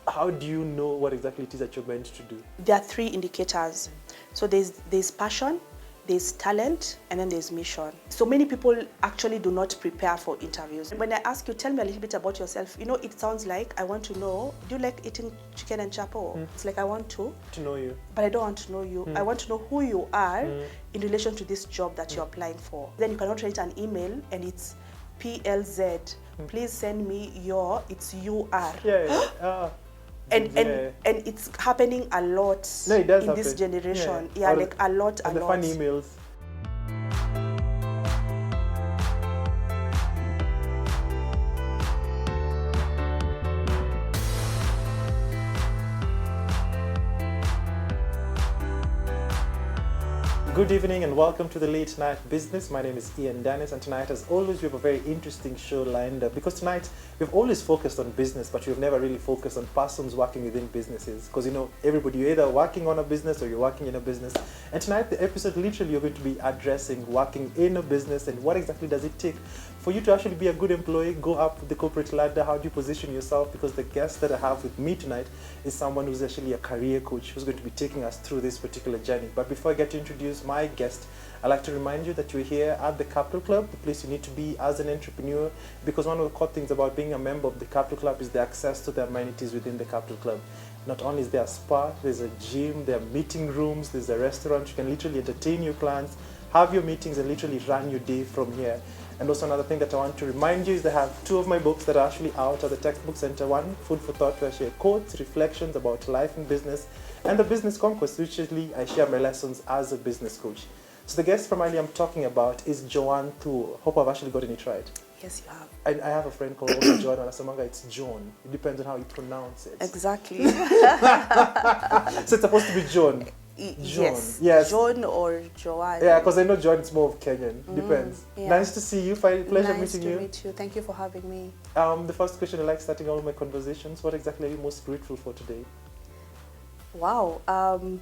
how do you know what exactly it is that you're meant to do? There are 3 indicators. So there's passion, there's talent, and then there's mission. So many people actually do not prepare for interviews. When I ask you, tell me a little bit about yourself, it sounds like I want to know, do you like eating chicken and chapo? It's like I want to know you. But I don't want to know you. I want to know who you are in relation to this job that you're applying for. Then you cannot write an email and it's PLZ. Please send me it's UR. Yeah. And it's happening a lot in this generation. Yeah, like a lot. The fun emails. Good evening and welcome to the Late Night Business. My name is Ian Dennis, and tonight, as always, we have a very interesting show lined up because tonight we've always focused on business, but we've never really focused on persons working within businesses. Because everybody, you're either working on a business or you're working in a business. And tonight, the episode, literally, you're going to be addressing working in a business and what exactly does it take for you to actually be a good employee, go up the corporate ladder. How do you position yourself? Because the guest that I have with me tonight is someone who's actually a career coach who's going to be taking us through this particular journey. But before I get to introduce my guest, I'd like to remind you that you're here at the Capital Club, the place you need to be as an entrepreneur, because one of the core things about being a member of the Capital Club is the access to the amenities within the Capital Club. Not only is there a spa, there's a gym, there are meeting rooms, there's a restaurant. You can literally entertain your clients, have your meetings, and literally run your day from here. And also another thing that I want to remind you is that I have 2 of my books that are actually out at the Textbook Center. One, Food for Thought, where I share quotes, reflections about life and business, and the Business Conquest, which usually I share my lessons as a business coach. So the guest primarily I'm talking about is Joan Thu. Hope I've actually gotten it right. Yes, you have. I have a friend called Joan, and Asamanga, it's Joan. It depends on how you pronounce it. Exactly. So it's supposed to be Joan. Joan. Yes. Joan or Joan. Yeah, because I know Joan is more of Kenyan. Depends. Yeah. Nice to see you. Pleasure meeting you. Nice to meet you. Thank you for having me. The first question I like starting all of my conversations. What exactly are you most grateful for today? Wow.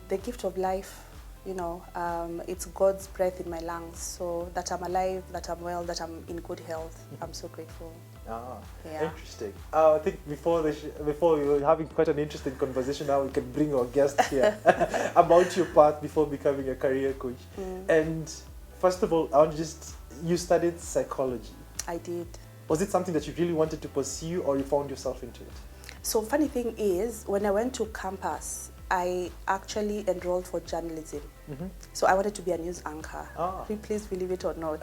The gift of life. It's God's breath in my lungs. So that I'm alive, that I'm well, that I'm in good health. I'm so grateful. Interesting. I think before we were having quite an interesting conversation. Now we can bring our guest here about your path before becoming a career coach. And first of all, you studied psychology. I did. Was it something that you really wanted to pursue, or you found yourself into it? So funny thing is, when I went to campus, I actually enrolled for journalism. So I wanted to be a news anchor. Please believe it or not.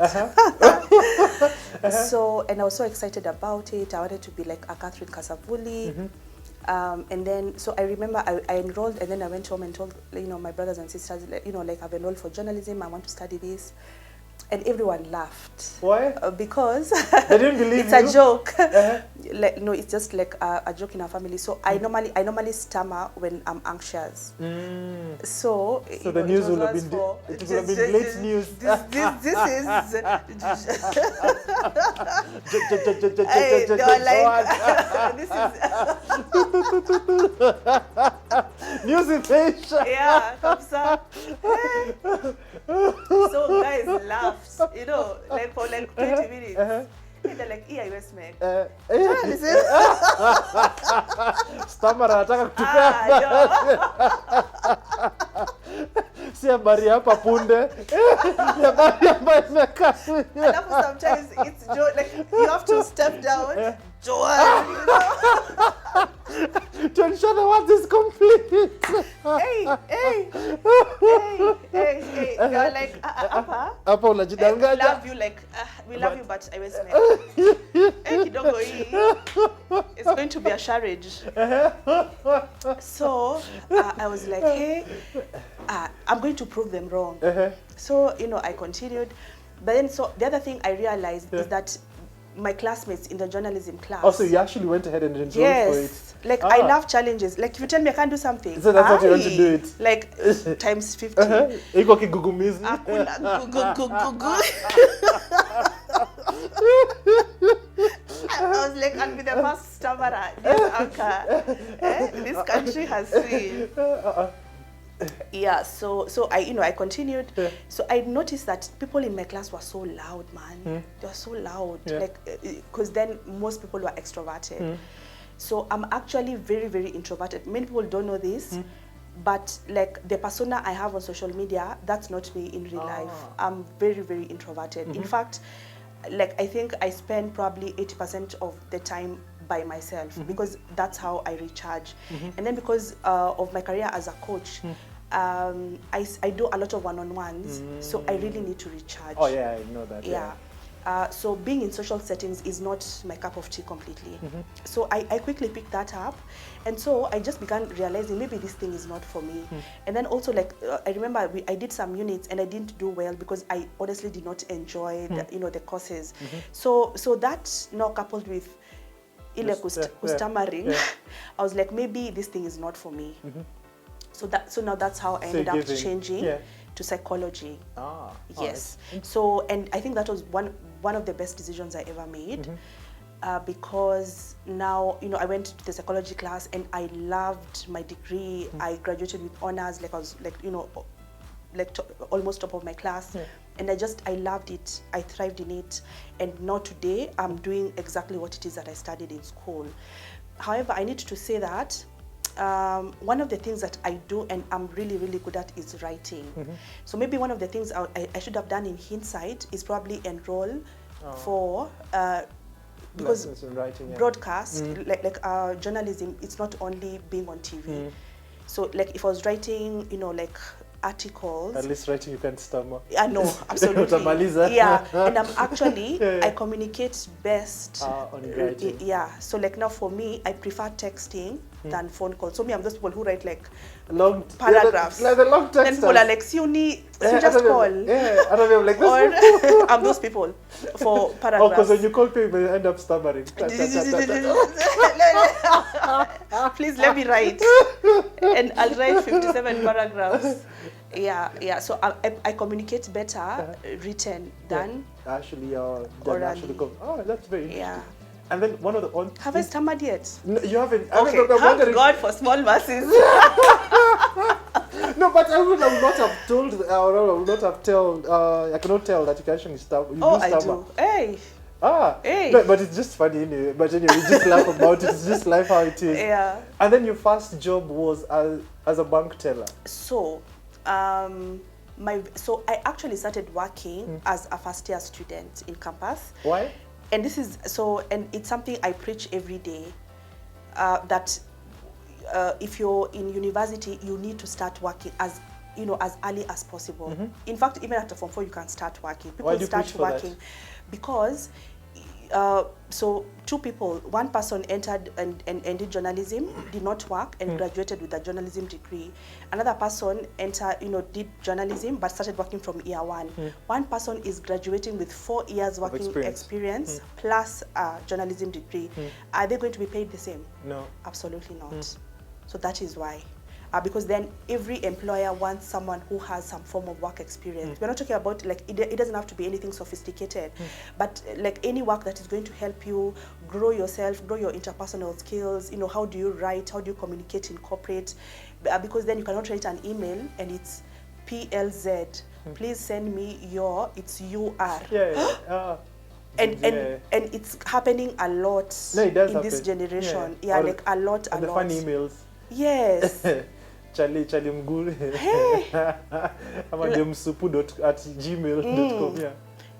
So, and I was so excited about it. I wanted to be like a Catherine Kasavuli. And then, so I remember I enrolled, and then I went home and told, my brothers and sisters, I've enrolled for journalism. I want to study this. And everyone laughed. Why? Because they didn't believe it's a joke. No, it's just like a joke in our family. So I normally stammer when I'm anxious. So the news will have been late news. This is. They were like, this is news inflation. Yeah, comes up. So guys laughed. Like for like 20 minutes. And they're like, EIS man. Stamara ataka kutupea. Si habari hapa punde. Habari ambayo imekaa. Sometimes it's like you have to step down. Joan, to ensure the world is complete. Hey. You're like, Apa unajidanganya. Love you, like, we love you, but I was like, it's going to be a charade. So I was like, hey, I'm going to prove them wrong. So, I continued. But then, so the other thing I realized is that my classmates in the journalism class. Oh, so you actually went ahead and enrolled for it? Like, I love challenges. Like, if you tell me I can't do something. So that's what you want to do it? Like, times 50. Iko kigugumizi. Gugu. I was like, I'll be the first stammerer this anchor this country has seen. Yeah, so I continued. So I noticed that people in my class were so loud, man. They were so loud, like, because then most people were extroverted. So I'm actually very, very introverted. Many people don't know this, but like the persona I have on social media, that's not me in real life. I'm very, very introverted. In fact, like I think I spend probably 80% of the time by myself because that's how I recharge. And then because of my career as a coach, I do a lot of one-on-ones, so I really need to recharge. Oh yeah, I know that. Yeah. So being in social settings is not my cup of tea completely. So I quickly picked that up, and so I just began realizing maybe this thing is not for me. And then also like I remember I did some units and I didn't do well because I honestly did not enjoy the, the courses. So that now coupled with stammering, I was like maybe this thing is not for me. So now that's how I ended up changing to psychology. Yes. Right. So, and I think that was one of the best decisions I ever made, because now I went to the psychology class and I loved my degree. I graduated with honors, like I was like almost top of my class, and I loved it. I thrived in it, and now today I'm doing exactly what it is that I studied in school. However, I need to say that one of the things that I do and I'm really, really good at is writing. So maybe one of the things I should have done in hindsight is probably enroll for because writing, broadcast, like journalism, it's not only being on TV. So like if I was writing, like articles. At least writing you can stammer. I know, absolutely. Yeah, and I'm actually, I communicate best on writing. Yeah, so like now for me, I prefer texting than phone calls. So me, I'm those people who write like long paragraphs. Like the long text. Then people are like, so just call. Yeah, I don't know, like this. Or I'm those people for paragraphs. Oh, because when you call people, you end up stammering. Please let me write. And I'll write 57 paragraphs. Yeah. So I communicate better written than actually orally. Oh, that's very interesting. Yeah. And then one of the have I stammered yet? No, you haven't. Okay. Thank God for small masses. No, but I would not have told. I would not have told. I cannot tell that you can actually stammer. I do. Hey. Hey. No, but it's just funny anyway. But anyway, we just laugh about it. It's just life how it is. Yeah. And then your first job was as a bank teller. So, so I actually started working as a first-year student in campus. Why? And this is and it's something I preach every day, that if you're in university, you need to start working as early as possible. In fact, even after Form 4, you can start working. People start working because so two people, one person entered and did journalism, did not work and graduated with a journalism degree. Another person did journalism but started working from year one. One person is graduating with 4 years working experience plus a journalism degree. Are they going to be paid the same? No. Absolutely not. So that is why. Because then every employer wants someone who has some form of work experience. We're not talking about like it doesn't have to be anything sophisticated, but like any work that is going to help you grow yourself, grow your interpersonal skills. How do you write? How do you communicate in corporate? Because then you cannot write an email and it's PLZ. Please send me it's UR. And it's happening a lot in this generation. Yeah, like a lot. The funny emails. Yes. Charlie Mguri. @gmail.com.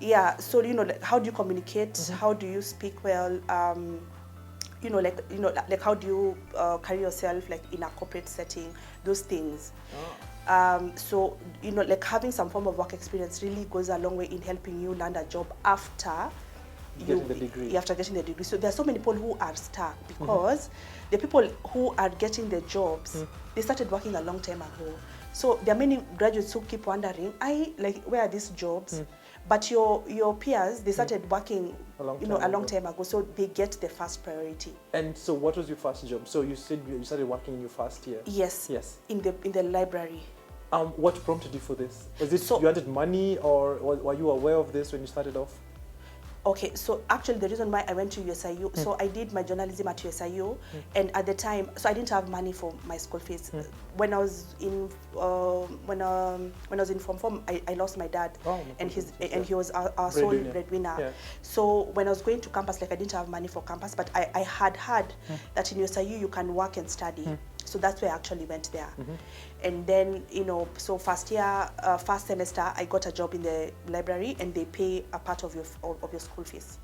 Yeah. So like how do you communicate? How do you speak well? Like how do you carry yourself like in a corporate setting? Those things. So like having some form of work experience really goes a long way in helping you land a job after getting the degree. After getting the degree. So there are so many people who are stuck because the people who are getting the jobs, they started working a long time ago. So there are many graduates who keep wondering, where are these jobs? But your peers, they started working a long time ago, so they get the first priority. And so what was your first job? So you said you started working in your first year? Yes. In the library. What prompted you for this? Was it you wanted money, or were you aware of this when you started off? Okay, so actually the reason why I went to USIU, so I did my journalism at USIU, and at the time, so I didn't have money for my school fees. When I was in when I was in Form 4, I lost my dad, and he was our sole breadwinner. Yeah. So when I was going to campus, like I didn't have money for campus, but I had heard that in USIU you can work and study. So that's where I actually went there. And then, you know, so first semester, I got a job in the library, and they pay a part of your school fees.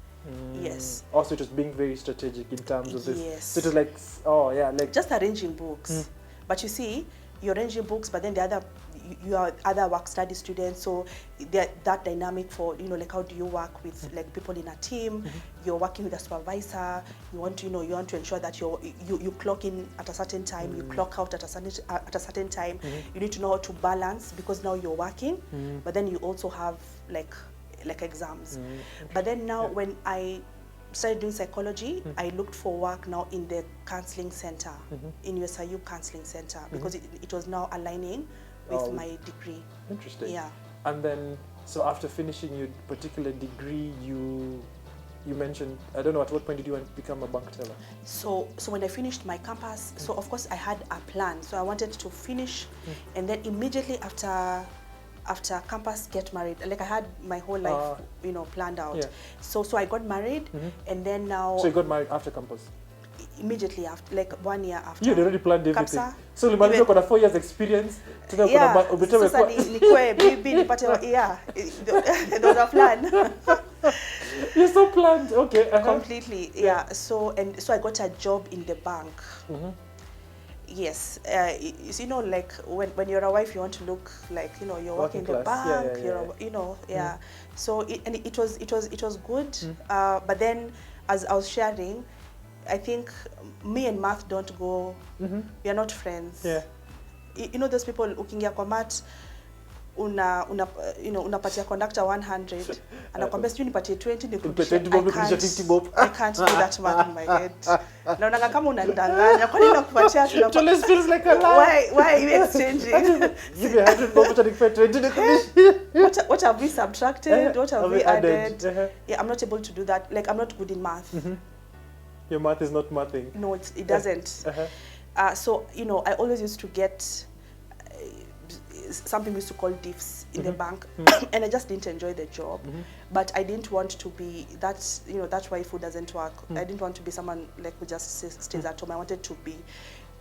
Yes. Also, just being very strategic in terms of this. Yes. So it was like, oh yeah, like just arranging books. But you see, you're arranging books, but then the other, you are other work study students, so that dynamic for, you know, like how do you work with like people in a team? You're working with a supervisor. You want to, you know, you want to ensure that you clock in at a certain time, you clock out at a certain time. You need to know how to balance, because now you're working, but then you also have like exams. But then now when I started doing psychology, I looked for work now in the counseling center, in USIU counseling center, because it was now aligning with my degree. Interesting. Yeah. And then, so after finishing your particular degree, you mentioned, I don't know, at what point did you want to become a bank teller? So when I finished my campus, so of course I had a plan. So I wanted to finish, and then immediately after campus, get married. Like I had my whole life, you know, planned out. Yeah. So I got married, and then now. So you got married after campus? Immediately after, like 1 year after. You had already planned everything. Kapsa, so you managed to have 4 years experience. Yeah. Yeah. There was a plan. You're so planned. Okay. Completely. Yeah. So I got a job in the bank. Yes, you know, like when you're a wife, you want to look like, you know, you're working in the bank. You know, yeah. So it was good. But then, as I was sharing, I think me and math don't go. We are not friends. Yeah. You know those people ukiingia kwa mat, unapatia conductor 100, anakwambia sijui nipatie 20 nikurudishie. I can't do that math in my head. Naona kama unandanganya. Kwa nini nakupatia it always feels like a lie. Why are you exchanging? Give me 100 bob to nikupea 20 nikurudishie. What have we subtracted? What have we added? Yeah, I'm not able to do that. Like I'm not good in math. Your math is not mathing. No, it doesn't. So, you know, I always used to get something we used to call diffs in the bank, and I just didn't enjoy the job. But I didn't want to be that's why food doesn't work. I didn't want to be someone like who just stays at home. I wanted to be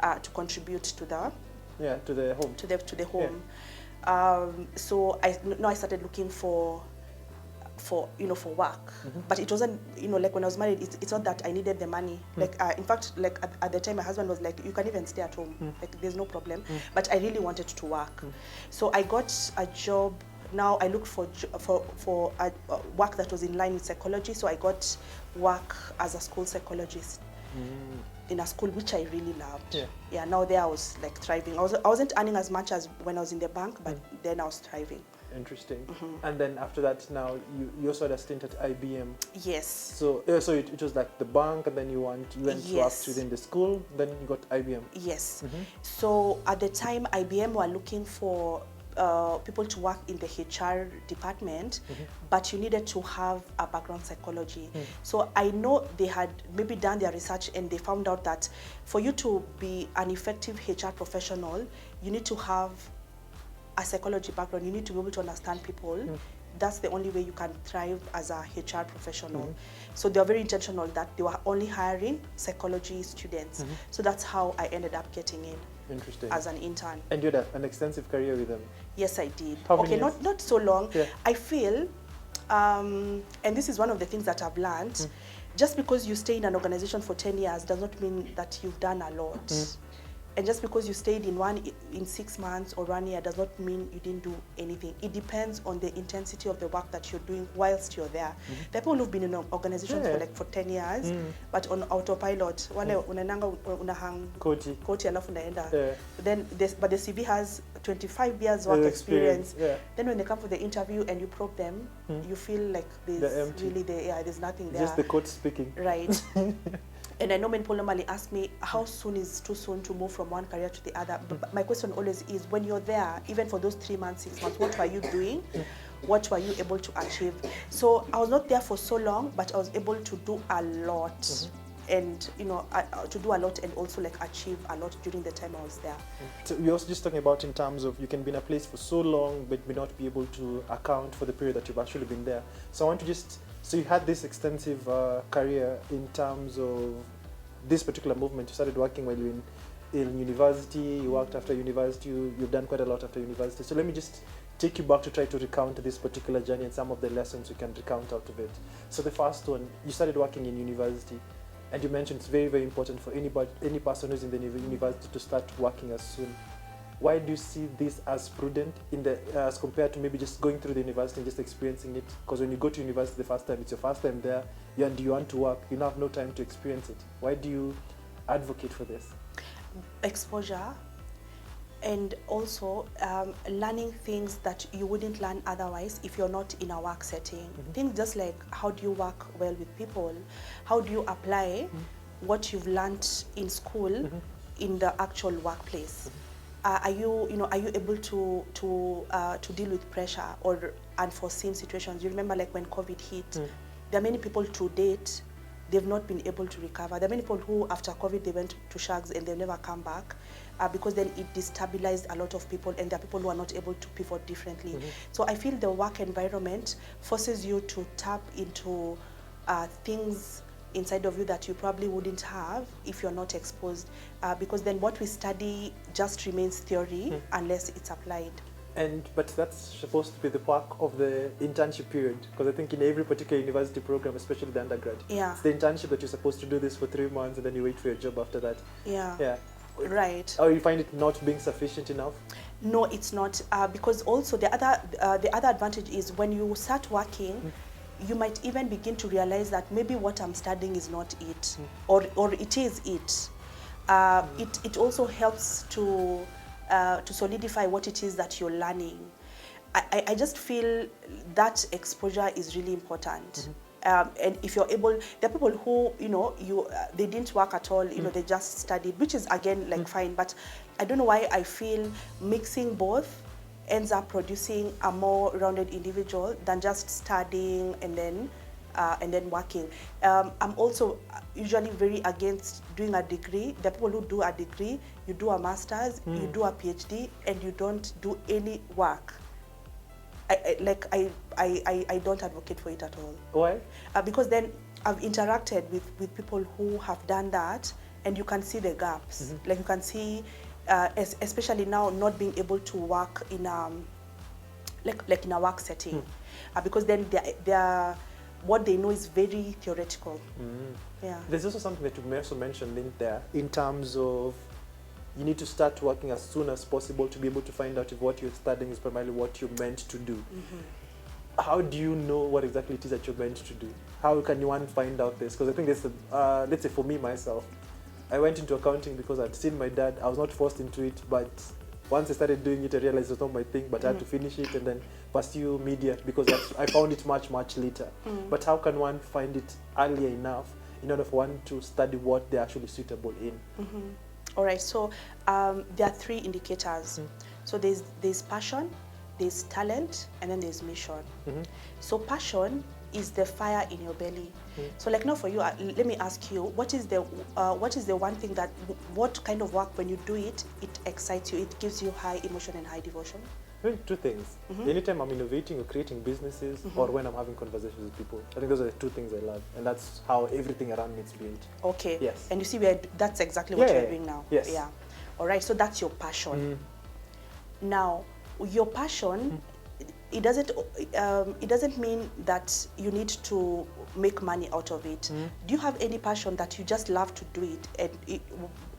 to contribute to the home. To the home. Yeah. So I started looking for work, but it wasn't, you know, like when I was married, it's not that I needed the money. Like in fact, like at the time, my husband was like, you can even stay at home, like there's no problem. But I really wanted to work, so I got a job. Now I looked for work that was in line with psychology. So I got work as a school psychologist in a school which I really loved. Yeah. Now there I was like thriving. I wasn't earning as much as when I was in the bank, but then I was thriving. Interesting. And then after that, now you also had a stint at IBM. Yes. So it was like the bank, and then you went to work within the school. Then you got IBM. Yes. So at the time, IBM were looking for people to work in the HR department, but you needed to have a background psychology. So I know they had maybe done their research, and they found out that for you to be an effective HR professional, you need to have a psychology background. You need to be able to understand people. That's the only way you can thrive as a HR professional. So they were very intentional that they were only hiring psychology students. So that's how I ended up getting in. Interesting. As an intern. And you had an extensive career with them? Yes, I did. How many years? Not so long. Yeah. I feel, and this is one of the things that I've learned, just because you stay in an organization for 10 years does not mean that you've done a lot. And just because you stayed in 6 months or 1 year does not mean you didn't do anything. It depends on the intensity of the work that you're doing whilst you're there. There are people who've been in organizations for 10 years, but on autopilot, wale unananga unahang koti alafu unaenda. But the CV has 25 years work experience. Then when they come for the interview and you probe them, you feel like there's nothing there. Just the coach speaking. Right. And I know many people normally ask me, how soon is too soon to move from one career to the other? But my question always is, when you're there, even for those 3 months, 6 months, what were you doing? what were you able to achieve? So I was not there for so long, but I was able to do a lot. And to do a lot and also like achieve a lot during the time I was there. So we're also just talking about in terms of you can be in a place for so long but may not be able to account for the period that you've actually been there. So I want to just, so you had this extensive career in terms of this particular movement. You started working while you were in university, you worked after university, you've done quite a lot after university. So let me just take you back to try to recount this particular journey and some of the lessons you can recount out of it. So the first one, you started working in university. And you mentioned it's very, very important for any person who's in the university to start working as soon. Why do you see this as prudent as compared to maybe just going through the university and just experiencing it? Because when you go to university the first time, it's your first time there, and you want to work, you now have no time to experience it. Why do you advocate for this? Exposure, and also learning things that you wouldn't learn otherwise if you're not in a work setting. Things just like, how do you work well with people? How do you apply what you've learned in school in the actual workplace? Are you able to deal with pressure or unforeseen situations? You remember, like when COVID hit, there are many people to date, they've not been able to recover. There are many people who, after COVID, they went to shags and they've never come back because then it destabilized a lot of people, and there are people who are not able to pivot differently. So I feel the work environment forces you to tap into things inside of you that you probably wouldn't have if you're not exposed, because then what we study just remains theory unless it's applied. But that's supposed to be the part of the internship period, because I think in every particular university program, especially the undergrad, it's the internship that you're supposed to do this for 3 months and then you wait for your job after that. Yeah. Right. Or you find it not being sufficient enough? No, it's not, because also the other advantage is when you start working, you might even begin to realize that maybe what I'm studying is not it, or it is it. It also helps to solidify what it is that you're learning. I just feel that exposure is really important. And if you're able, there are people who, they didn't work at all, they just studied, which is again like fine, but I don't know why I feel mixing both ends up producing a more rounded individual than just studying and then working. I'm also usually very against doing a degree. The people who do a degree, you do a master's, you do a PhD, and you don't do any work. I don't advocate for it at all. Why? Because then I've interacted with people who have done that, and you can see the gaps. Like you can see, especially now, not being able to work in like in a work setting, because then what they know is very theoretical. Yeah. There's also something that you also mentioned in there in terms of you need to start working as soon as possible to be able to find out if what you're studying is primarily what you're meant to do. How do you know what exactly it is that you're meant to do? How can one find out this? Because I think there's let's say for me, myself, I went into accounting because I'd seen my dad. I was not forced into it, but once I started doing it, I realized it was not my thing, but I had to finish it and then pursue media because I found it much, much later. But how can one find it earlier enough in order for one to study what they're actually suitable in? All right, so there are 3 indicators. So there's passion, there's talent, and then there's mission. So passion is the fire in your belly. So like now for you, let me ask you, what is the one thing that, what kind of work when you do it, it excites you, it gives you high emotion and high devotion? I think 2 things. Anytime I'm innovating or creating businesses, or when I'm having conversations with people, I think those are the 2 things I love, and that's how everything around me is built. Okay. Yes. And you see, that's exactly what you're doing now. Yes. Yeah. All right. So that's your passion. Now, your passion, it doesn't mean that you need to make money out of it. Do you have any passion that you just love to do it, and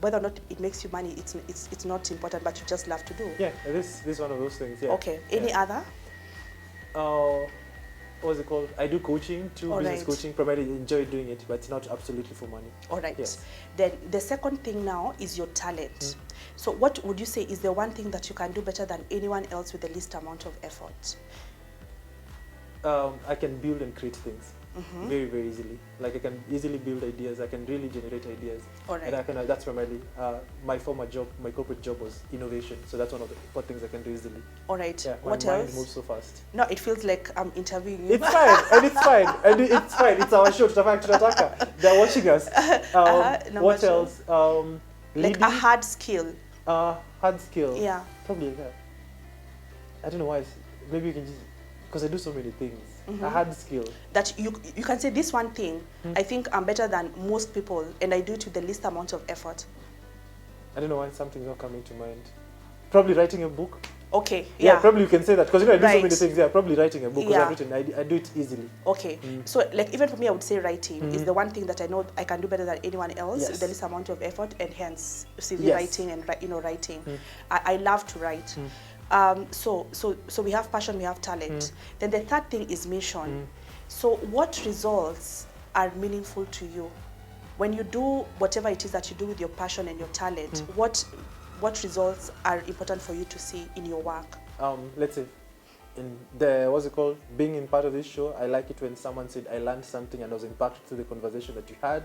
whether or not it makes you money, it's not important, but you just love to do? Yeah, this is one of those things. Yeah. Okay. Any other? What's it called? I do coaching too, business coaching. Primarily enjoy doing it, but it's not absolutely for money. All right. Yes. Then the second thing now is your talent. So what would you say is the one thing that you can do better than anyone else with the least amount of effort? I can build and create things. very, very easily. Like I can easily build ideas. I can really generate ideas. All right. And I can, that's primarily, my former job, my corporate job was innovation. So that's one of the things I can do easily. All right. Yeah, What my mind else? moves so fast. No, it feels like I'm interviewing you. It's fine, and it's fine, and it's fine. It's our show. They're watching us. What two. else? Like Leading, a hard skill. hard skill. Yeah. Probably. Yeah. I don't know why. Maybe you can just, because I do so many things. A hard skill. That you can say this one thing. I think I'm better than most people, and I do it with the least amount of effort. I don't know why something's not coming to mind. Probably writing a book. Okay. Yeah, probably you can say that because I do so Right. many things. Yeah, probably writing a book because Yeah. I've written. I do it easily. Okay. So like even for me, I would say writing is the one thing that I know I can do better than anyone else Yes. with the least amount of effort, and hence CV Yes. writing and writing. I love to write. So we have passion, we have talent. Then the third thing is mission. So what results are meaningful to you? When you do whatever it is that you do with your passion and your talent, what results are important for you to see in your work? Let's say, in the, what's it called, being in part of this show, I like it when someone said, I learned something and I was impacted through the conversation that you had.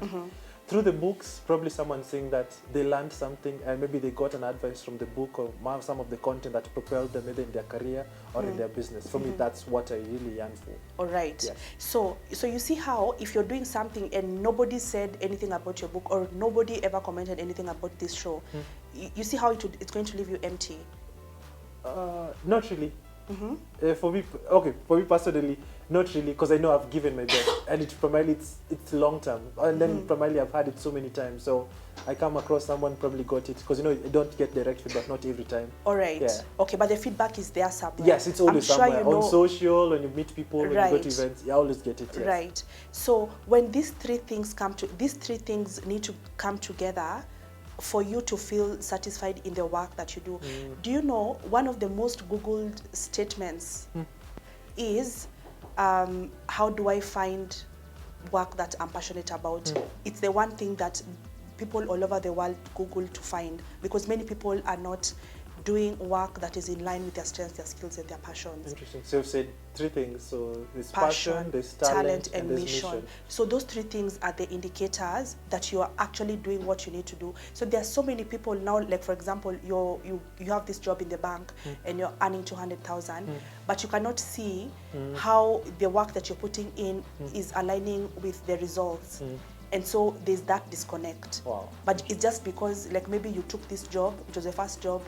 Through the books, probably someone saying that they learned something and maybe they got an advice from the book or some of the content that propelled them either in their career or in their business. For me, that's what I really yearn for. All right. Yes. So you see how if you're doing something and nobody said anything about your book or nobody ever commented anything about this show, you see how it's going to leave you empty? Not really. For me personally, not really, because I know I've given my best, and primarily it's long term, and then primarily I've had it so many times. So I come across someone probably got it, because you don't get direct feedback, not every time. All right. Yeah. Okay, but the feedback is there somewhere. Yes, it's always I'm sure somewhere you know, on social, when you meet people, when you go to events, you always get it. Yes. Right. So when these three things need to come together for you to feel satisfied in the work that you do. Do you know one of the most Googled statements is, how do I find work that I'm passionate about? It's the one thing that people all over the world Google to find, because many people are not doing work that is in line with their strengths, their skills, and their passions. Interesting. So you've said three things. So there's passion, there's talent, and there's mission. So those three things are the indicators that you are actually doing what you need to do. So there are so many people now, like for example, you have this job in the bank and you're earning 200,000, but you cannot see how the work that you're putting in is aligning with the results. And so there's that disconnect. Wow. But it's just because like maybe you took this job, it was the first job,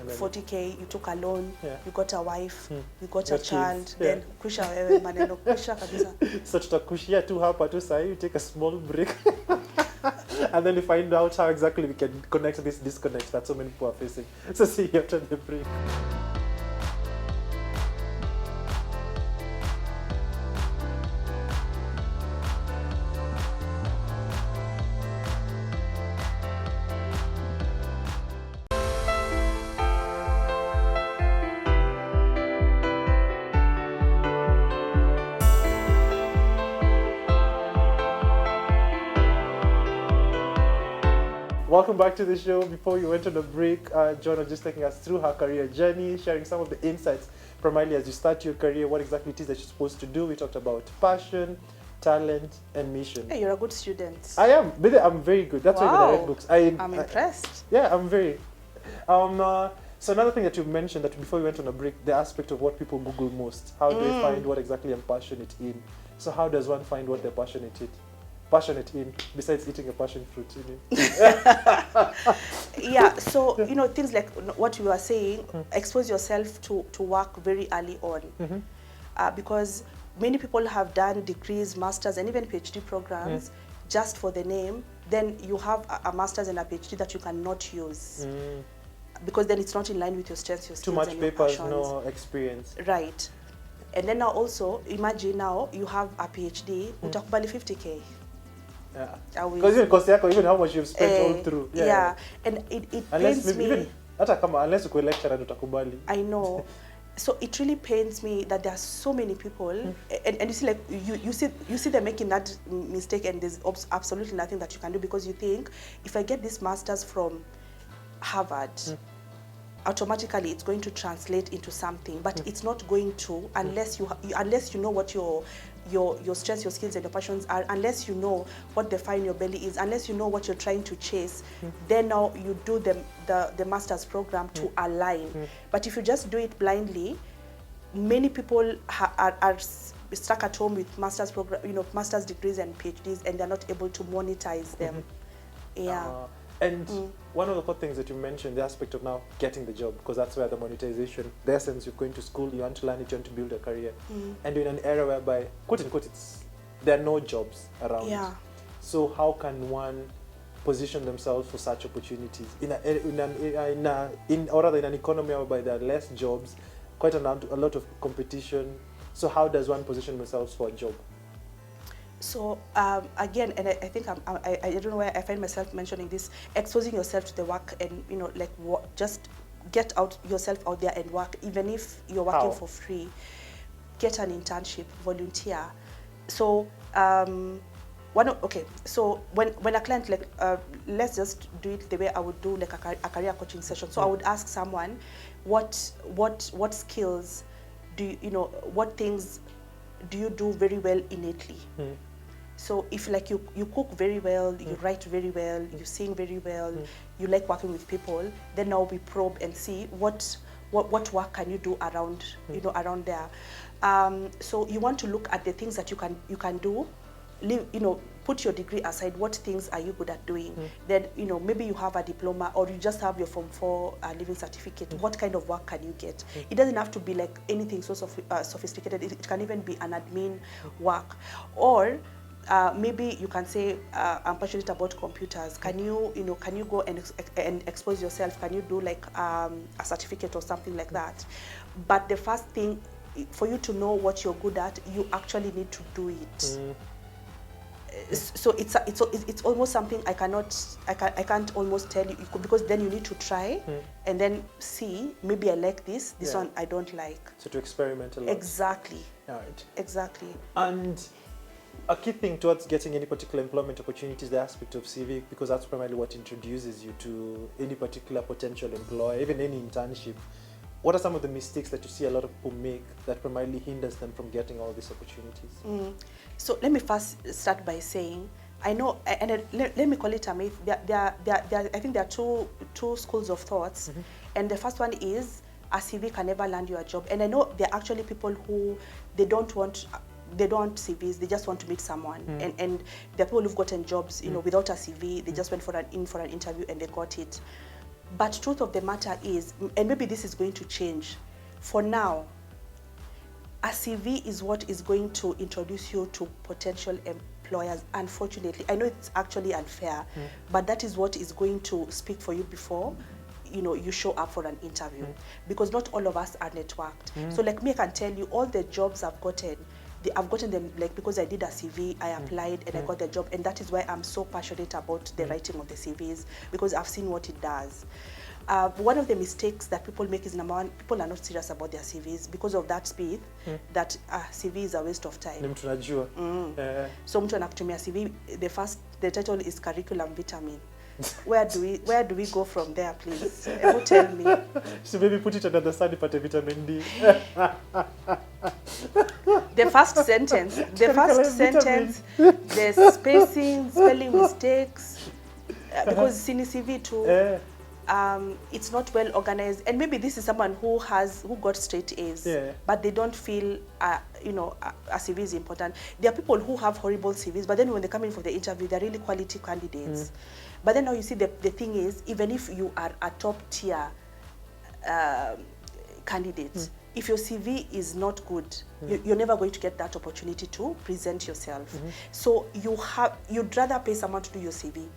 40K, you took a loan, you got a wife, you got a child, then kusha wewe maneno kusha kabisa. So tutakushia tu hapa tu sahi, you take a small break. And then you find out how exactly we can connect this disconnect that so many people are facing. So see you after the break. Welcome back to the show. Before you went on a break, Joan was just taking us through her career journey, sharing some of the insights, primarily as you start your career, what exactly it is that you're supposed to do. We talked about passion, talent, and mission. Hey, you're a good student. I am. I'm very good. That's why I write books. I'm impressed. Yeah, I'm very. So another thing that you mentioned, that before we went on a break, the aspect of what people Google most. How do they find what exactly I'm passionate in? So how does one find what they're passionate in, besides eating a passion fruit? Yeah, so things like what you were saying, expose yourself to work very early on, because many people have done degrees, masters, and even PhD programs just for the name. Then you have a master's and a PhD that you cannot use because then it's not in line with your strengths, your skills, too much and papers, your no experience. Right. And then now also imagine now you have a PhD, utakubali 50K. Yeah. Because even cost yako, even how much you've spent all through. Yeah. And it pains me. Even, unless you lecturer utakubali. I know. So it really pains me that there are so many people, and you see, like you see them making that mistake, and there's absolutely nothing that you can do, because you think, if I get this master's from Harvard, automatically it's going to translate into something, but it's not going to unless you know what your strengths, your skills, and your passions are, unless you know what the fire in your belly is, unless you know what you're trying to chase. Then now you do the master's program to align. But if you just do it blindly, many people are stuck at home with master's program, master's degrees and PhDs, and they're not able to monetize them. And one of the things that you mentioned, the aspect of now getting the job, because that's where the monetization, the essence, you're going to school, you want to learn it, you want to build a career. And you're in an era whereby, quote unquote, there are no jobs around. So how can one position themselves for such opportunities in an economy whereby there are less jobs, quite a lot of competition? So how does one position themselves for a job? So again, and I think I don't know why I find myself mentioning this, exposing yourself to the work, and just get yourself out there and work, even if you're working for free. Get an internship, volunteer. So so when a client, let's just do it the way I would do like a career coaching session. So I would ask someone, what skills what things do you do very well innately? So if you cook very well, you write very well, you sing very well, you like working with people, then now we probe and see what work can you do around around there. So you want to look at the things that you can do. Put your degree aside. What things are you good at doing? Then maybe you have a diploma, or you just have your Form 4 living certificate. What kind of work can you get? It doesn't have to be like anything so sophisticated. It can even be an admin work, or maybe you can say, I'm passionate about computers. Can you go and expose yourself? Can you do like a certificate or something like that? But the first thing, for you to know what you're good at, you actually need to do it. So it's almost something I can't almost tell you, because then you need to try and then see, maybe I like this one I don't like. So to experiment a lot. Exactly. All right. Exactly. And a key thing towards getting any particular employment opportunity is the aspect of CV, because that's primarily what introduces you to any particular potential employer, even any internship. What are some of the mistakes that you see a lot of people make that primarily hinders them from getting all these opportunities? So let me first start by saying, I know, and let me call it a myth. I think there are two schools of thoughts, and the first one is a CV can never land you a job. And I know there are actually people who they don't want CVs, they just want to meet someone. And there are people who've gotten jobs, without a CV. They just went for an interview and they got it. But truth of the matter is, and maybe this is going to change, for now, a CV is what is going to introduce you to potential employers. Unfortunately, I know it's actually unfair, but that is what is going to speak for you before you show up for an interview, because not all of us are networked. So like me, I can tell you all the jobs I've gotten them because I did a CV, I applied and I got the job, and that is why I'm so passionate about the writing of the CVs, because I've seen what it does. One of the mistakes that people make is, number one, people are not serious about their CVs because of that myth that CV is a waste of time. So mtu anakutumia CV, the title is curriculum vitamin. Where do we go from there, please? Who tell me? So maybe put it another side, put a vitamin D. The first sentence, the spacing, spelling mistakes, because in CV too, it's not well organized. And maybe this is someone who got straight A's, but they don't feel a CV is important. There are people who have horrible CVs, but then when they come in for the interview, they're really quality candidates. But then now you see the thing is, even if you are a top tier candidate, if your CV is not good, you're never going to get that opportunity to present yourself. So you'd rather pay someone to do your CV,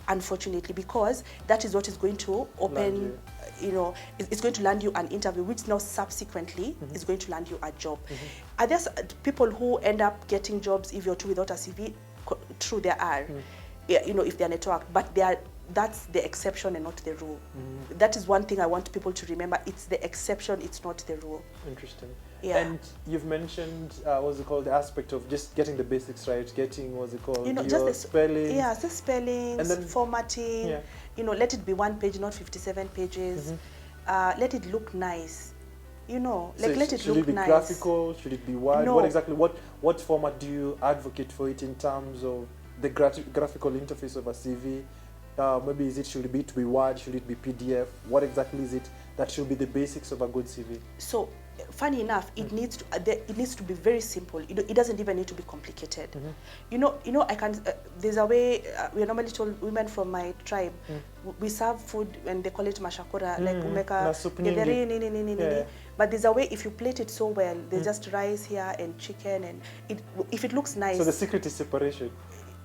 unfortunately, because that is what is going to open, it's going to land you an interview, which now subsequently is going to land you a job. Are there people who end up getting jobs if you're too without a CV? True, there are. If they're networked, but that's the exception and not the rule. That is one thing I want people to remember. It's the exception, it's not the rule. Interesting. And you've mentioned, the aspect of just getting the basics right, getting, just the spelling. Yeah, just spelling, and then formatting. Let it be one page, not 57 pages. let it look nice. You know, like So let it should look it be nice. graphical? Should it be wide? No. What exactly? What format do you advocate for it in terms of the graphical interface of a CV? Maybe should it be to be Word? Should it be PDF? What exactly is it that should be the basics of a good CV? So, funny enough, it needs to be very simple. It doesn't even need to be complicated. I can. There's a way we are normally told women from my tribe. We serve food and they call it mashakura, like umeka getheri, nini. But there's a way if you plate it so well. There's just rice here and chicken, and if it looks nice. So the secret is separation.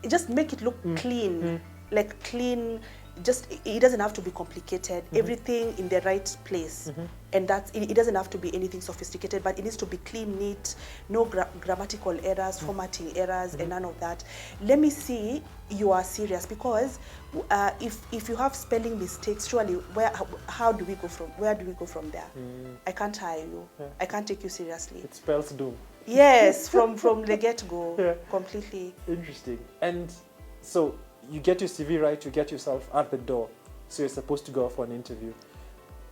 Just make it look clean, like clean. Just it doesn't have to be complicated. Everything in the right place, and it doesn't have to be anything sophisticated. But it needs to be clean, neat, no grammatical errors, formatting errors, and none of that. Let me see you are serious, because if you have spelling mistakes, surely where do we go from there? I can't hire you. I can't take you seriously. It spells doom. Yes, from the get-go, completely. Interesting. And so you get your CV right, you get yourself at the door, so you're supposed to go for an interview.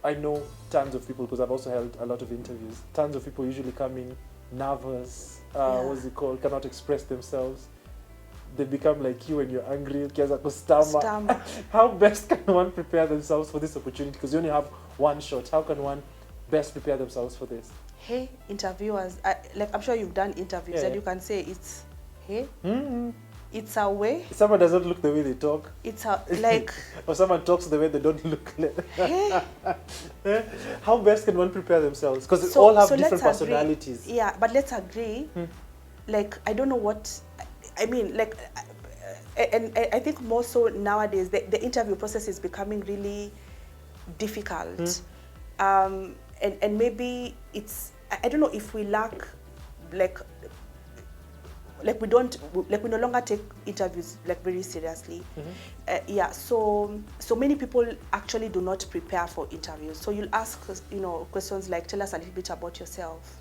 I know tons of people, because I've also held a lot of interviews, tons of people usually come in nervous, what's it called, cannot express themselves. They become like you when you're angry, stammer. How best can one prepare themselves for this opportunity? Because you only have one shot. How can one best prepare themselves for this? Hey, interviewers, I'm sure you've done interviews, and you can say it's, hey, it's a way. Someone doesn't look the way they talk. It's a, like... or someone talks the way they don't look. How best can one prepare themselves? Because they all have different personalities. Agree. Yeah, but let's agree. Like, I don't know what... I mean, like... And I think more so nowadays, the interview process is becoming really difficult. And maybe it's... I don't know if we lack, we no longer take interviews very seriously. So many people actually do not prepare for interviews. So you'll ask questions like, tell us a little bit about yourself,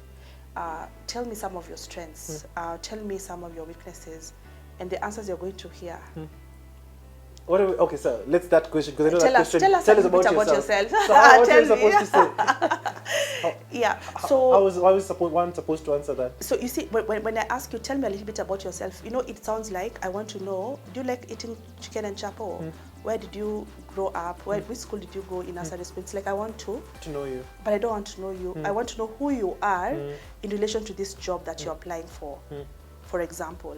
tell me some of your strengths, tell me some of your weaknesses, and the answers you're going to hear. Okay, so let's that question, because I know tell that us, question. Tell us about yourself. So what are you supposed to say? How is one supposed to answer that? So you see, when I ask you, tell me a little bit about yourself, it sounds like I want to know, do you like eating chicken and chapo? Where did you grow up? Which school did you go in nursery school? It's like I want to know you. But I don't want to know you. I want to know who you are in relation to this job that you're applying for example.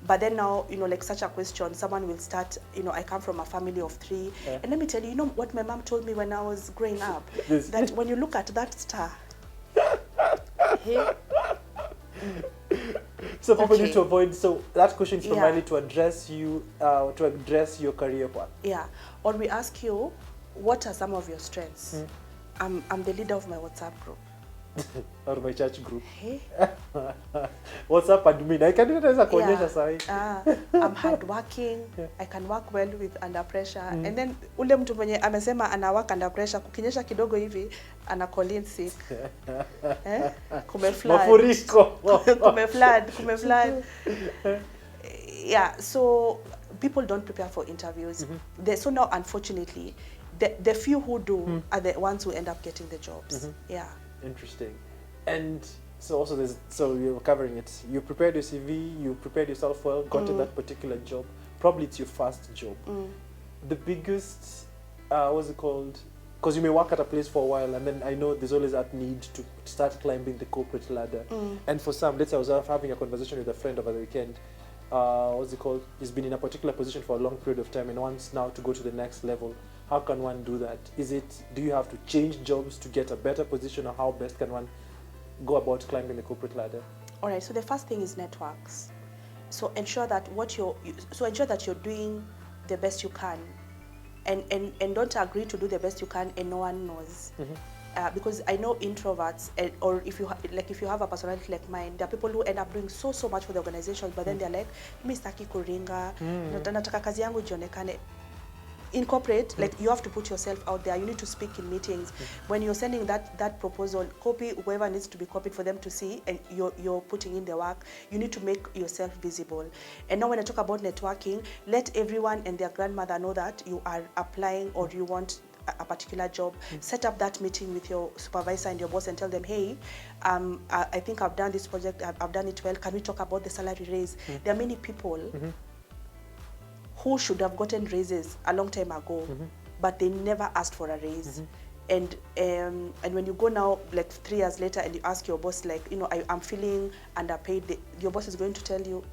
But then now, like such a question, someone will start, I come from a family of 3. And let me tell you, what my mom told me when I was growing up? That when you look at that star, so people need to avoid, so that question is primarily to address you, to address your career path. Yeah, or we ask you, what are some of your strengths? I'm the leader of my WhatsApp group. Or my church group. Hey. What's up, admin? I can do this as I'm hardworking. I can work well under pressure. And then ule mtu mwenye amesema ana work under pressure, kukinyesha kidogo hivi ana call in sick. Mafuriko. Kumeflood. Yeah, so people don't prepare for interviews. So now, unfortunately, the few who do are the ones who end up getting the jobs. Yeah. Interesting. And so also so you're covering it. You prepared your CV, you prepared yourself well, got to that particular job. Probably it's your first job. The biggest, what's it called? Because you may work at a place for a while, and then I know there's always that need to start climbing the corporate ladder. And for some, let's say I was having a conversation with a friend over the weekend. What's it called? He's been in a particular position for a long period of time and wants now to go to the next level. How can one do that? Do you have to change jobs to get a better position, or how best can one go about climbing the corporate ladder? All right, so the first thing is networks. So ensure that you're doing the best you can, and don't agree to do the best you can and no one knows. Because I know introverts, or if you have a personality like mine, there are people who end up doing so much for the organization, but then they're like, "Mimi sitaki kuringa, nataka kazi yangu ijionekane." In corporate, like you have to put yourself out there. You need to speak in meetings. When you're sending that proposal, copy whoever needs to be copied for them to see, and you're putting in the work. You need to make yourself visible. And now when I talk about networking, let everyone and their grandmother know that you are applying or you want a particular job, set up that meeting with your supervisor and your boss and tell them, hey, I think I've done this project, I've done it well, can we talk about the salary raise? There are many people who should have gotten raises a long time ago, but they never asked for a raise. And when you go now, like 3 years later, and you ask your boss, like, you know, I'm feeling underpaid, your boss is going to tell you,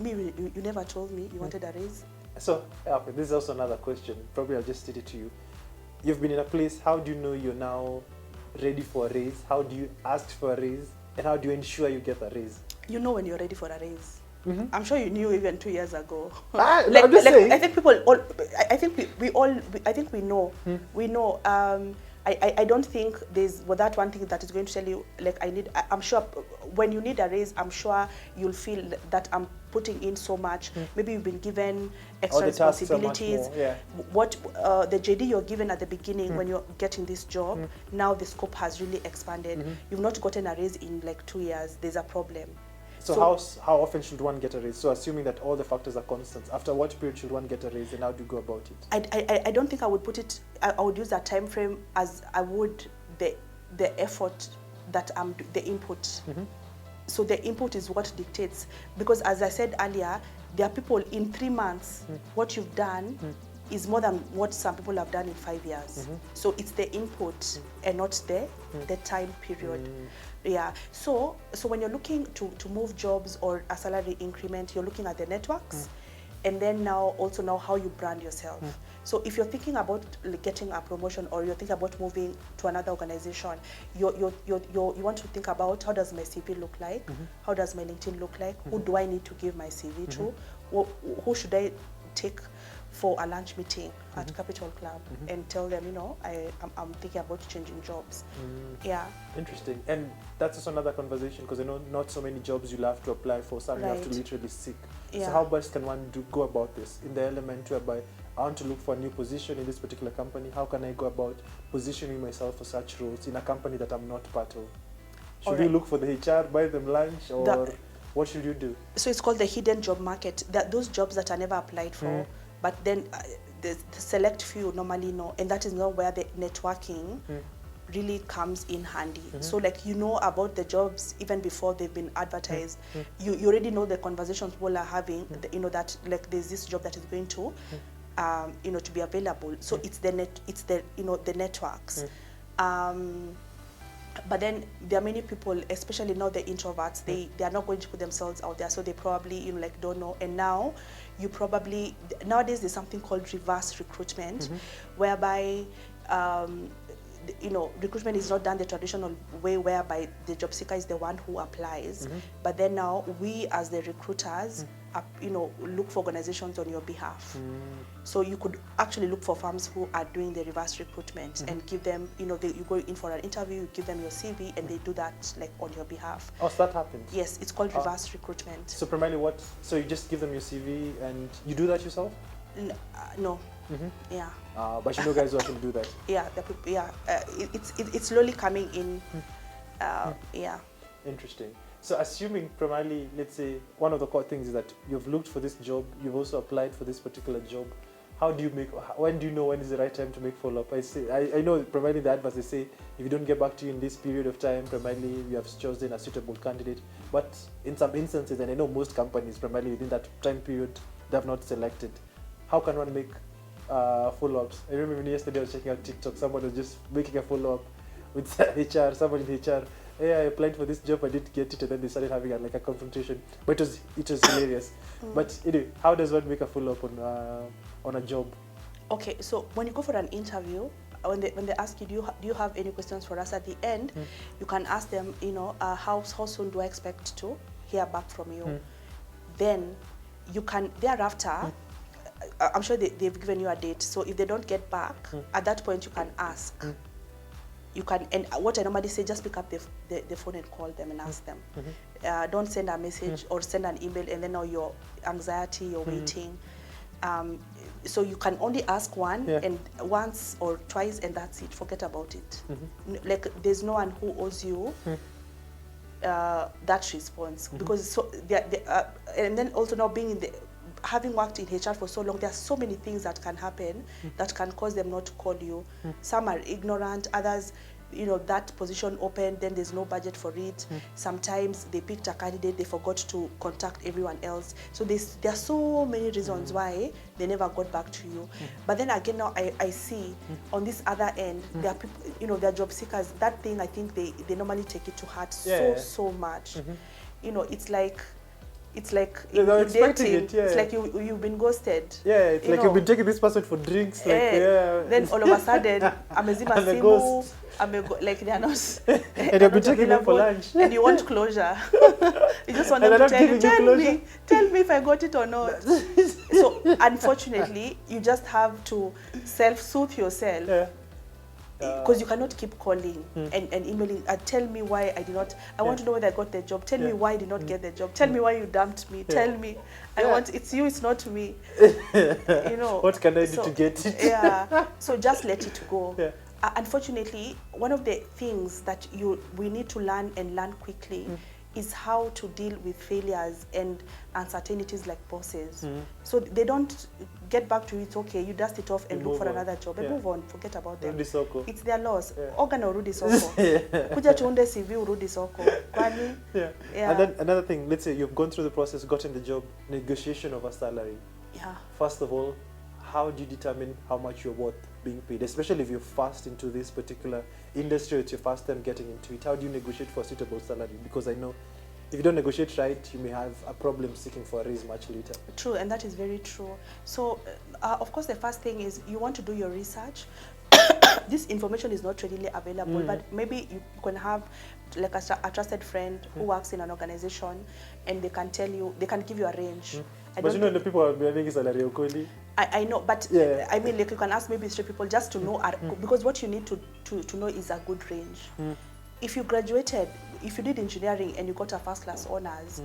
you never told me you wanted a raise. So, this is also another question. Probably I'll just state it to you. You've been in a place, how do you know you're now ready for a raise? How do you ask for a raise? And how do you ensure you get a raise? You know when you're ready for a raise. I'm sure you knew even 2 years ago. I'm just saying. I think people all, I think we know. We know. I don't think there's that one thing that is going to tell you, like, I'm sure when you need a raise, I'm sure you'll feel that I'm putting in so much. Maybe you've been given extra responsibilities. What the JD you're given at the beginning when you're getting this job, now the scope has really expanded. You've not gotten a raise in like 2 years. There's a problem. So how often should one get a raise? So assuming that all the factors are constant, after what period should one get a raise, and how do you go about it? I don't think I would put it. I would use that time frame as I would the effort that the input. So the input is what dictates, because as I said earlier, there are people in 3 months. What you've done is more than what some people have done in 5 years. So it's the input and not the time period. Yeah. So when you're looking to move jobs or a salary increment, you're looking at the networks, and then now how you brand yourself. So if you're thinking about getting a promotion, or you're thinking about moving to another organization, you want to think about, how does my CV look like? How does my LinkedIn look like? Who do I need to give my CV to? Who should I take for a lunch meeting at Capital Club and tell them, you know, I'm thinking about changing jobs. Yeah. Interesting. And that's also another conversation, because I know not so many jobs you'll have to apply for, some you have to literally seek. So how best can one go about this in the element whereby I want to look for a new position in this particular company? How can I go about positioning myself for such roles in a company that I'm not part of? Should you look for the HR, buy them lunch, or what should you do? So it's called the hidden job market. Those jobs that are never applied for, but then the select few normally know, and that is not where the networking really comes in handy. So like, you know about the jobs even before they've been advertised. You already know the conversations people are having, you know, that like there's this job that is going to you know, to be available. So it's the networks. But then there are many people, especially now the introverts, they are not going to put themselves out there, so they probably, you know, like, don't know. And now nowadays there's something called reverse recruitment, whereby you know, recruitment is not done the traditional way, whereby the job seeker is the one who applies, but then now we as the recruiters you know, look for organizations on your behalf. So you could actually look for firms who are doing the reverse recruitment and give them, you know, you go in for an interview, you give them your CV, and they do that like on your behalf. Oh, so that happens? Yes, it's called reverse recruitment. So primarily so you just give them your CV and you do that yourself? No. Yeah. But you know guys who actually do that? Yeah, it's slowly coming in. Yeah. Interesting. So assuming primarily, let's say, one of the core things is that you've looked for this job, you've also applied for this particular job. When do you know when is the right time to make follow-up? I know primarily the advice they say, if you don't get back to you in this period of time, primarily you have chosen a suitable candidate. But in some instances, and I know most companies primarily within that time period, they have not selected. How can one make follow-ups? I remember yesterday I was checking out TikTok, someone was just making a follow-up with HR, someone in HR. Hey, I applied for this job, I didn't get it, and then they started having a confrontation. But it was hilarious. But anyway, how does one make a follow-up on a job? Okay, so when you go for an interview, when they ask you, do you have any questions for us at the end, you can ask them, you know, how soon do I expect to hear back from you? Then you can thereafter. I'm sure they've given you a date. So if they don't get back, at that point you can ask. You can, and what I normally say, just pick up the phone and call them and ask them. Don't send a message or send an email and then now your anxiety, you're waiting. So you can only ask once or twice, and that's it. Forget about it. Like, there's no one who owes you that response, because and then also now being in having worked in HR for so long, there are so many things that can happen that can cause them not to call you. Some are ignorant, others, you know, that position open, then there's no budget for it. Sometimes they picked a candidate, they forgot to contact everyone else. So there are so many reasons why they never got back to you. But then again, now I see on this other end, there are people, you know, they're job seekers. That thing, I think they normally take it to heart so much. You know, it's like in dating, it's like you've been ghosted. Yeah, it's like you've been taking this person for drinks. Like, Then all of a sudden, amezima simu, like they are not. And you've been taking them for lunch. And you want closure. You just want them to tell me if I got it or not. So unfortunately, you just have to self-soothe yourself. Because you cannot keep calling and emailing, tell me why I did not, I want to know whether I got the job, tell me why I did not get the job, tell me why you dumped me, tell me, I want, it's you, it's not me, you know. What can I do to get it? So just let it go. Unfortunately, one of the things that we need to learn quickly is how to deal with failures and uncertainties like bosses. So they don't get back to you, it's okay, you dust it off and look for another job and move on, forget about them. It's their loss. Organ urudi soko. Kuja tuunde CV urudi soko. Kwani? And then another thing, let's say you've gone through the process, gotten the job, negotiation of a salary. First of all, how do you determine how much you're worth being paid, especially if you're fast into this particular industry, it's your first time getting into it? How do you negotiate for a suitable salary? Because I know if you don't negotiate right, you may have a problem seeking for a raise much later. True, and that is very true. So, of course, the first thing is you want to do your research. This information is not readily available, but maybe you can have like a trusted friend who works in an organization, and they can tell you, they can give you a range. But you know, the people are making salary okoli. I know, but I mean, like you can ask maybe 3 people just to know, because what you need to know is a good range. If you graduated, if you did engineering and you got a first-class honors,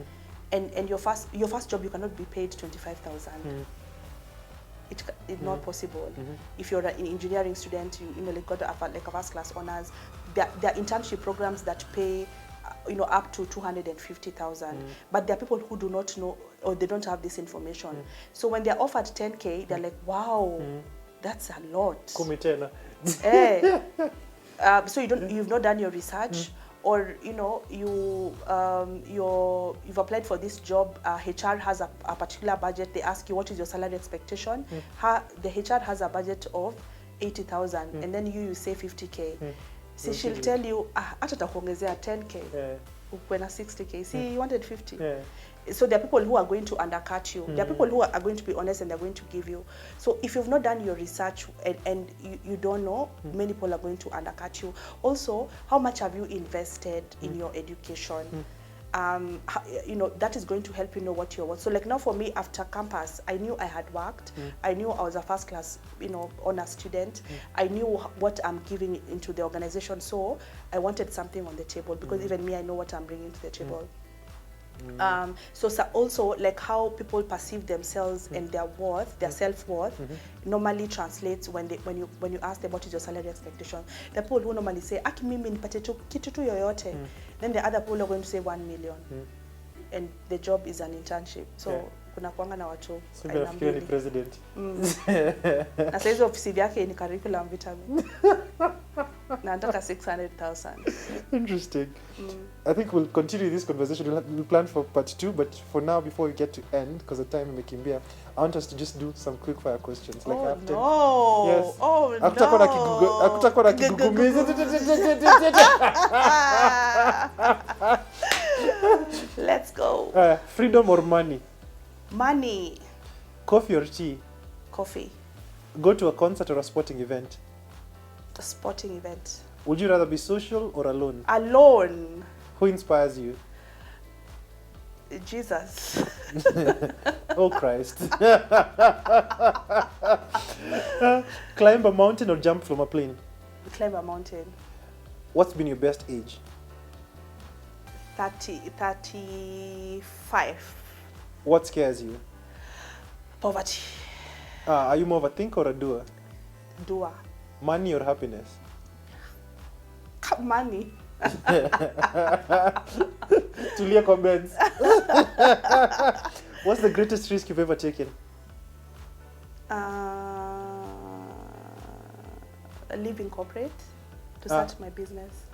and your first job you cannot be paid 25,000. It's not possible. If you're an engineering student, you know, like got a first-class honors, there are internship programs that pay, you know, up to 250,000. But there are people who do not know, or they don't have this information. So when they're offered 10K, they're like, wow, that's a lot. So you've not done your research, or you know, you've applied for this job. HR has a particular budget. They ask you what is your salary expectation. The HR has a budget of 80,000, and then you say 50K. See, she'll tell you, acha takuongezea 10K, ukwena 60K. See, you wanted 50. So there are people who are going to undercut you. There are people who are going to be honest and they're going to give you. So if you've not done your research and you don't know, many people are going to undercut you. Also, how much have you invested in your education? You know, that is going to help you know what you're worth. So like now for me, after campus, I knew I had worked. I knew I was a first class, you know, honor student. I knew what I'm giving into the organization. So I wanted something on the table, because even me, I know what I'm bringing to the table. So also like how people perceive themselves and their worth, their self-worth, normally translates when you ask them what is your salary expectation. The people who normally say, "Aki mimi nipate tu kitu tu yoyote," then the other people are going to say 1 million, and the job is an internship. So kuna kuanga na watu aina mbili. President. Na sasa hizo ofisi yake ni curriculum vitamin. Na nataka 600,000. Interesting. I think we'll continue this conversation. We'll plan for part 2, but for now, before we get to end, because the time imekimbia, I want us to just do some quick fire questions. Like after. Yes. Oh no. Hakutakuwa na kigugumizi. Let's go. Freedom or money? Money. Coffee or tea? Coffee. Go to a concert or a sporting event? A sporting event. Would you rather be social or alone? Alone. Who inspires you? Jesus. Oh Christ. Climb a mountain or jump from a plane? Climb a mountain. What's been your best age? 35. What scares you? Poverty. Are you more of a thinker or a doer? Doer. Money or happiness? Money. Tulia comments. What's the greatest risk you've ever taken? Leaving corporate to start my business.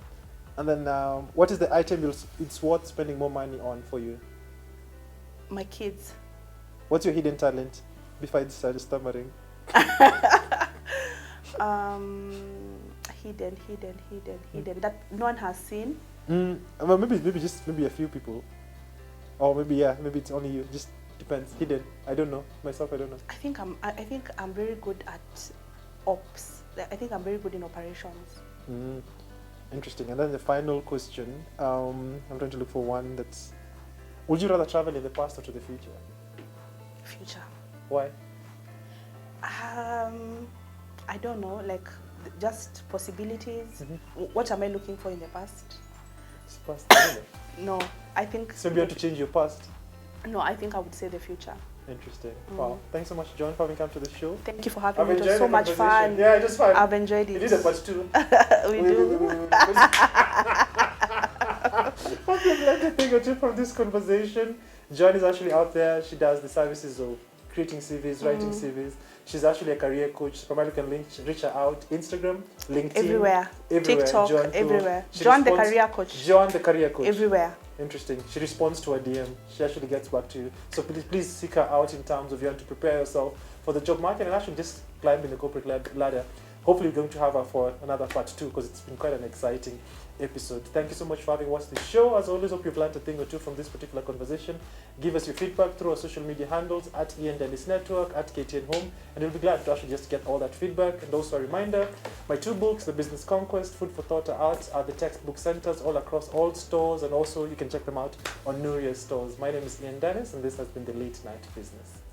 And then what is the item it's worth spending more money on for you? My kids. What's your hidden talent before I started stammering? Hidden that no one has seen. Well, maybe a few people, or maybe it's only you. Just depends. Hidden. I don't know myself. I don't know. I think I'm very good at ops. I think I'm very good in operations. Interesting. And then the final question. I'm trying to look for one that's. Would you rather travel in the past or to the future? Future. Why? I don't know. Like just possibilities. What am I looking for in the past? It's past. I don't know. No, I think. So you want to change your past? No, I think I would say the future. Interesting. Wow. Thanks so much, Joan, for having come to the show. Thank you for having me. It was so much fun. Yeah, just fun. I've enjoyed it. It is a part 2. We do. Hope you've learned a thing or two from this conversation. Joan is actually out there. She does the services of creating CVs, writing CVs. She's actually a career coach. Probably can reach her out. Instagram, LinkedIn. Everywhere. TikTok, Joan everywhere. Joan the career coach. Joan the career coach. Everywhere. Interesting. She responds to a DM. She actually gets back to you. So please seek her out in terms of you want to prepare yourself for the job market and actually just climb in the corporate ladder. Hopefully we're going to have her for another part 2 because it's been quite an exciting episode. Thank you so much for having watched the show. As always, hope you've learned a thing or two from this particular conversation. Give us your feedback through our social media handles at Ian Dennis Network, at KTN Home, and we'll be glad to actually just get all that feedback. And also a reminder, my 2 books, The Business Conquest, Food for Thought Arts, are the textbook centers all across all stores, and also you can check them out on Nuria's stores. My name is Ian Dennis, and this has been The Late Night Business.